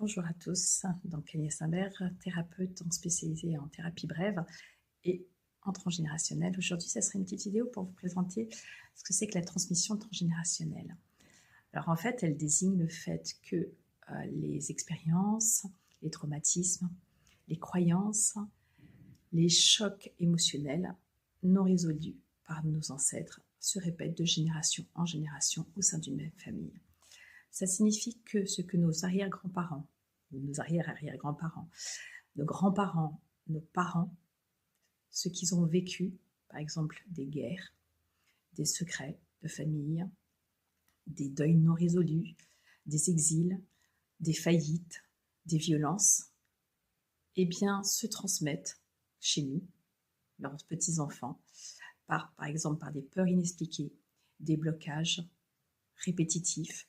Bonjour à tous, donc Agnès Imbert, thérapeute spécialisée en thérapie brève et en transgénérationnel. Aujourd'hui, ça sera une petite vidéo pour vous présenter ce que c'est que la transmission transgénérationnelle. Alors en fait, elle désigne le fait que les expériences, les traumatismes, les croyances, les chocs émotionnels non résolus par nos ancêtres se répètent de génération en génération au sein d'une même famille. Ça signifie que ce que nos arrière-grands-parents, ou nos arrière-arrière-grands-parents, nos grands-parents, nos parents, ce qu'ils ont vécu, par exemple des guerres, des secrets de famille, des deuils non résolus, des exils, des faillites, des violences, eh bien, se transmettent chez nous, leurs petits-enfants, par exemple par des peurs inexpliquées, des blocages répétitifs,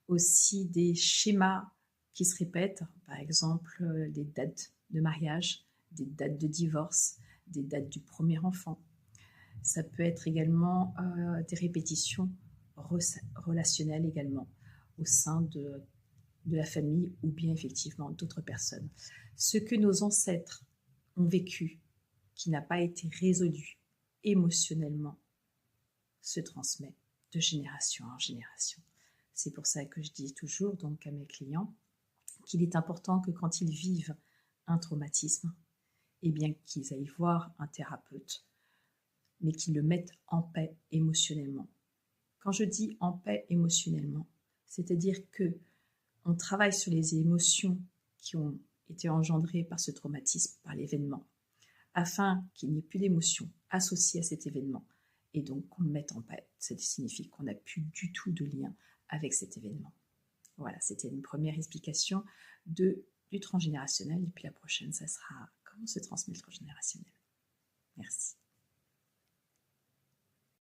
aussi des schémas qui se répètent, par exemple des dates de mariage, des dates de divorce, des dates du premier enfant. Ça peut être également des répétitions relationnelles également au sein de la famille ou bien effectivement d'autres personnes. Ce que nos ancêtres ont vécu, qui n'a pas été résolu émotionnellement, se transmet de génération en génération. C'est pour ça que je dis toujours donc à mes clients qu'il est important que quand ils vivent un traumatisme, eh bien qu'ils aillent voir un thérapeute, mais qu'ils le mettent en paix émotionnellement. Quand je dis en paix émotionnellement, c'est-à-dire que on travaille sur les émotions qui ont été engendrées par ce traumatisme, par l'événement, afin qu'il n'y ait plus d'émotions associées à cet événement, et donc qu'on le mette en paix. Ça signifie qu'on n'a plus du tout de lien avec cet événement. Voilà, c'était une première explication du transgénérationnel, et puis la prochaine, ça sera comment se transmet le transgénérationnel. Merci.